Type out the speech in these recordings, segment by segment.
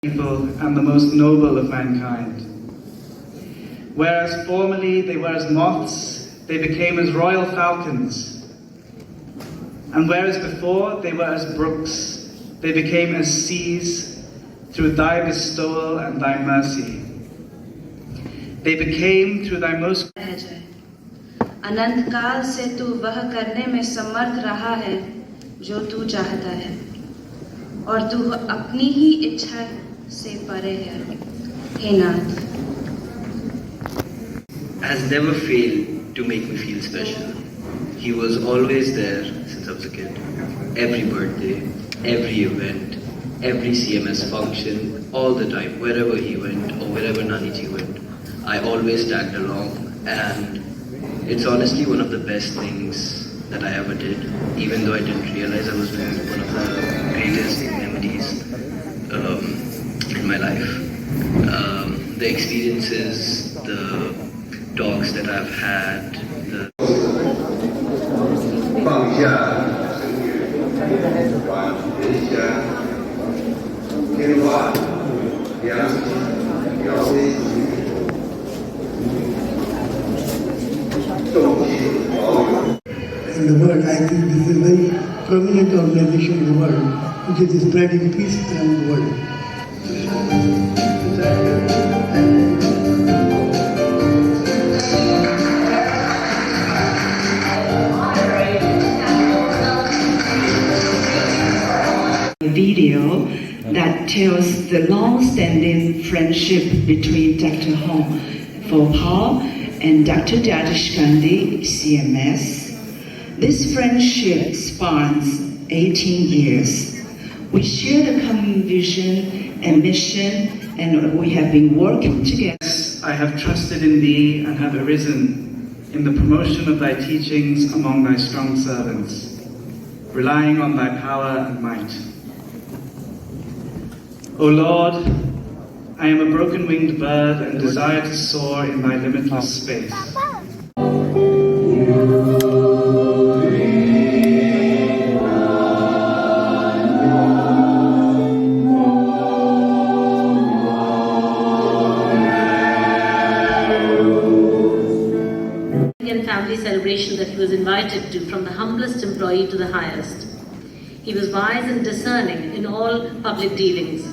people and the most noble of mankind. Whereas formerly they were as moths, they became as royal falcons. And whereas before they were as brooks, they became as seas through thy bestowal and thy mercy. They became through thy most... अनंत काल से तू वह करने में समर्थ रहा है जो तू चाहता है और तू अपनी ही इच्छा से परे है हे नाथ has never failed to make me feel special. He was always there since I was a kid. Every birthday, every event, every CMS function, all the time, wherever he went or wherever Naniji went, I always tagged along, and it's honestly one of the best things that I ever did, even though I didn't realize I was doing one of the greatest memories in my life. The experiences, the talks that I've had, the... In the world, I think this is a very prominent organization in the world which is spreading peace around the world. Video that tells the long-standing friendship between Dr. Hong Fopao and Dr. Dadish Gandhi, CMS. This friendship spans 18 years. We share the common vision and mission, and we have been working together. I have trusted in thee and have arisen in the promotion of thy teachings among thy strong servants, relying on thy power and might. O Lord, I am a broken-winged bird and desire to soar in thy limitless space. Family celebration that he was invited to, from the humblest employee to the highest. He was wise and discerning in all public dealings.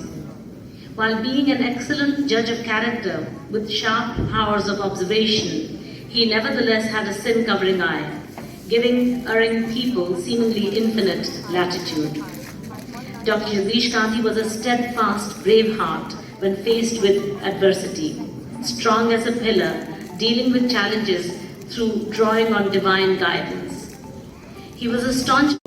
While being an excellent judge of character with sharp powers of observation, he nevertheless had a sin-covering eye, giving erring people seemingly infinite latitude. Dr. Jagdish Gandhi was a steadfast, brave heart when faced with adversity, strong as a pillar, dealing with challenges through drawing on divine guidance. He was a staunch...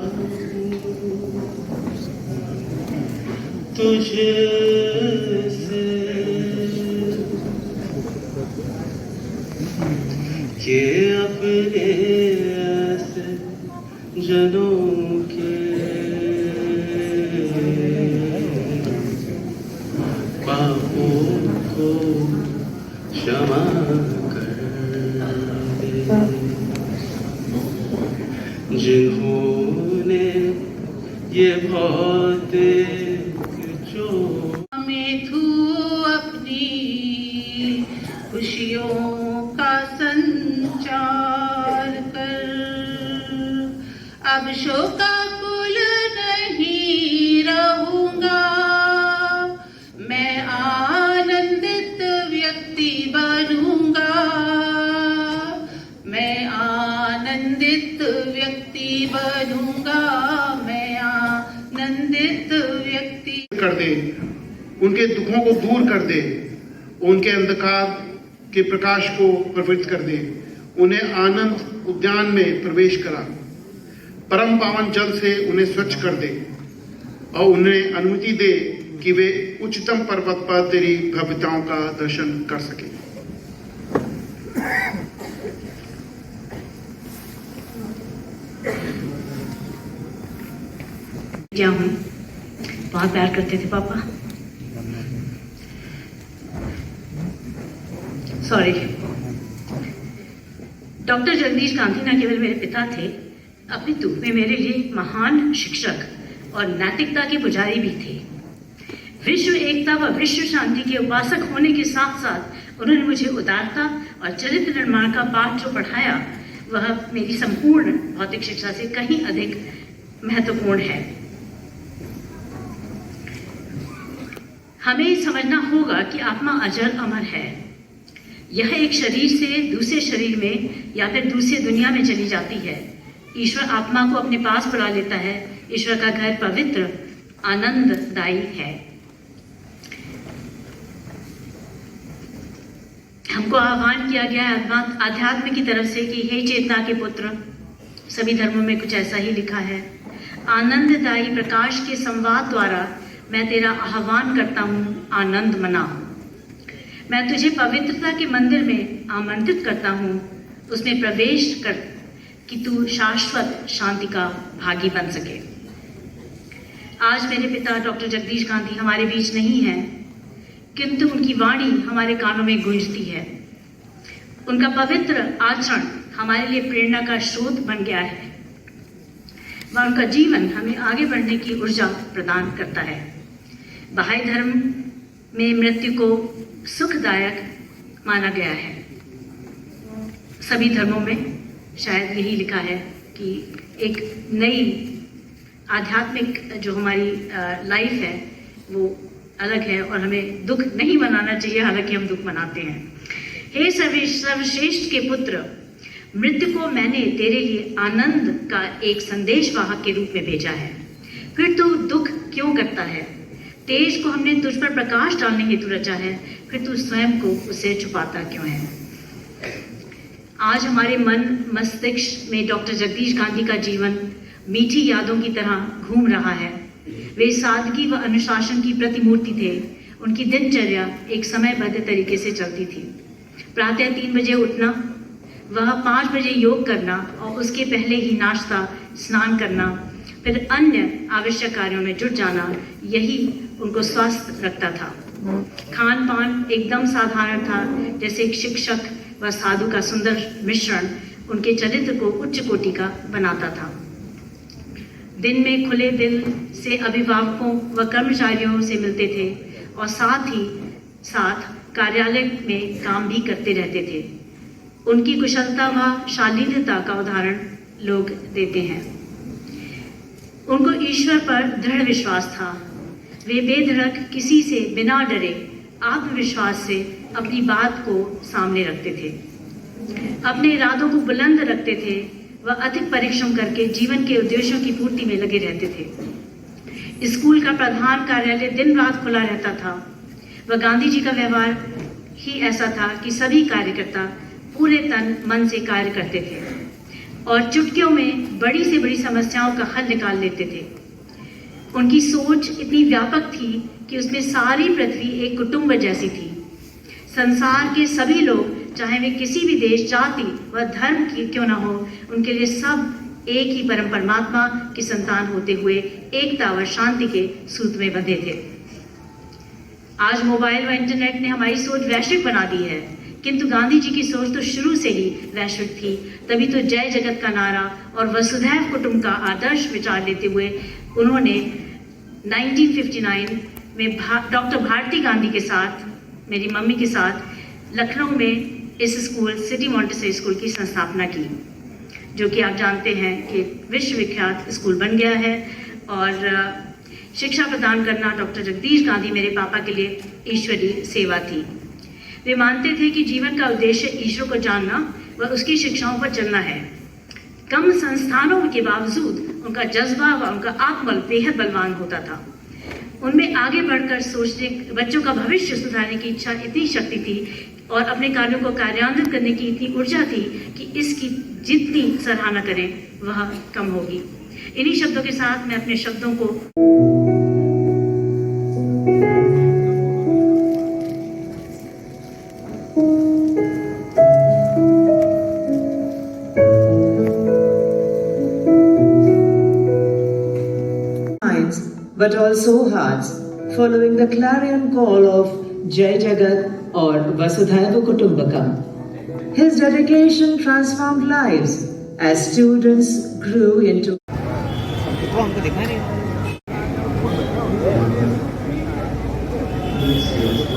जिन्होंने ये भौतिक जो में तू अपनी खुशियों का संचार कर अब शोकाकुल नहीं रहूंगा मैं आनंदित व्यक्ति बनूंगा मैं आनंदित व्यक्ति बनूंगा मैं आनंदित व्यक्ति कर दे उनके दुखों को दूर कर दे उनके अंधकार के प्रकाश को प्रवृत्त कर दे उन्हें आनंद उद्यान में प्रवेश करा परम पावन जल से उन्हें स्वच्छ कर दे और उन्हें अनुमति दे कि वे उच्चतम पर्वत पर तेरी भव्यताओं का दर्शन कर सके क्या हूँ बहुत प्यार करते थे पापा सॉरी डॉक्टर जगदीश गांधी न केवल मेरे पिता थे अपितु वे मेरे लिए महान शिक्षक और नैतिकता के पुजारी भी थे विश्व एकता व विश्व शांति के उपासक होने के साथ साथ उन्होंने मुझे उदारता और चरित्र निर्माण का पाठ जो पढ़ाया वह मेरी संपूर्ण भौतिक शिक्षा से कहीं अधिक महत्वपूर्ण है। हमें समझना होगा कि आत्मा अजर अमर है। यह एक शरीर से दूसरे शरीर में या फिर दूसरी दुनिया में चली जाती है। ईश्वर आत्मा को अपने पास बुला लेता है। ईश्वर का घर पवित्र आनंददायी है। हमको आह्वान किया गया है आध्यात्म की तरफ से कि हे चेतना के पुत्र, सभी धर्मों में कुछ ऐसा ही लिखा है, आनंददायी प्रकाश के संवाद द्वारा मैं तेरा आह्वान करता हूँ, आनंद मना। मैं तुझे पवित्रता के मंदिर में आमंत्रित करता हूँ, उसमें प्रवेश कर कि तू शाश्वत शांति का भागी बन सके। आज मेरे पिता डॉक्टर जगदीश गांधी हमारे बीच नहीं हैं, किंतु उनकी वाणी हमारे कानों में गूंजती है। उनका पवित्र आचरण हमारे लिए प्रेरणा का स्रोत बन गया है व उनका जीवन हमें आगे बढ़ने की ऊर्जा प्रदान करता है। बहाई धर्म में मृत्यु को सुखदायक माना गया है। सभी धर्मों में शायद यही लिखा है कि एक नई आध्यात्मिक जो हमारी लाइफ है वो अलग है और हमें दुख नहीं मनाना चाहिए, हालांकि हम दुख मनाते हैं। हे सर्वश्रेष्ठ के पुत्र, मृत्यु को मैंने तेरे लिए आनंद का एक संदेश वाहक के रूप में भेजा है। फिर तू दुख क्यों करता है? तेज को हमने तुझ पर प्रकाश डालने हेतु रचा है, फिर तू स्वयं को उसे छुपाता क्यों है? आज हमारे मन मस्तिष्क में डॉक्टर जगदीश गांधी का जीवन मीठी यादों की तरह घूम रहा है। वे सादगी व अनुशासन की प्रतिमूर्ति थे। उनकी दिनचर्या एक समयबद्ध तरीके से चलती थी। प्रातः 3 बजे उठना, वह 5 बजे योग करना और उसके पहले ही नाश्ता, स्नान करना, फिर अन्य आवश्यक कार्यों में जुट जाना, यही उनको स्वस्थ रखता था। खान पान एकदम साधारण था, जैसे एक शिक्षक व साधु का सुंदर मिश्रण उनके चरित्र को उच्च कोटि का बनाता था। दिन में खुले दिल से अभिभावकों व कर्मचारियों से मिलते थे और साथ ही साथ कार्यालय में काम भी करते रहते थे। उनकी कुशलता व शालीनता का उदाहरण लोग देते हैं। उनको ईश्वर पर दृढ़ विश्वास था। वे बेधड़क किसी से बिना डरे आत्मविश्वास से अपनी बात को सामने रखते थे। अपने इरादों को बुलंद रखते थे व अधिक परिश्रम करके जीवन के उद्देश्यों की पूर्ति में लगे रहते थे। स्कूल का प्रधान कार्यालय दिन रात खुला रहता था व गांधी जी का व्यवहार ही ऐसा था कि सभी कार्यकर्ता पूरे तन मन से कार्य करते थे और चुटकियों में बड़ी से बड़ी समस्याओं का हल निकाल लेते थे। उनकी सोच इतनी व्यापक थी कि उसमें सारी पृथ्वी एक कुटुंब जैसी थी। संसार के सभी लोग, चाहे वे किसी भी देश, जाति व धर्म की क्यों न हो, उनके लिए सब एक ही परम परमात्मा की संतान होते हुए एकता व शांति के सूत्र में बंधे थे। आज मोबाइल व इंटरनेट ने हमारी सोच वैश्विक बना दी है, किंतु गांधी जी की सोच तो शुरू से ही वैश्विक थी। तभी तो जय जगत का नारा और वसुधैव कुटुंब का आदर्श विचार लेते हुए उन्होंने 1959 में डॉक्टर भारती गांधी के साथ, मेरी मम्मी के साथ, लखनऊ में इस स्कूल सिटी मॉन्टेसरी स्कूल की स्थापना की, जो कि आप जानते हैं कि विश्वविख्यात स्कूल बन गया है। और शिक्षा प्रदान करना डॉक्टर जगदीश गांधी मेरे पापा के लिए ईश्वरीय सेवा थी। वे मानते थे कि जीवन का उद्देश्य ईश्वर को जानना व उसकी शिक्षाओं पर चलना है। कम संस्थानों के बावजूद उनका जज्बा व उनका आत्मबल बेहद बलवान होता था। उनमें आगे बढ़कर सोचने, बच्चों का भविष्य सुधारने की इच्छा इतनी शक्ति थी और अपने कार्यों को कार्यान्वित करने की इतनी ऊर्जा थी कि इसकी जितनी सराहना करें वह कम होगी। इन्हीं शब्दों के साथ मैं अपने शब्दों को but also hearts, following the clarion call of Jai Jagat or Vasudhaiva Kutumbakam. His dedication transformed lives as students grew into Yeah.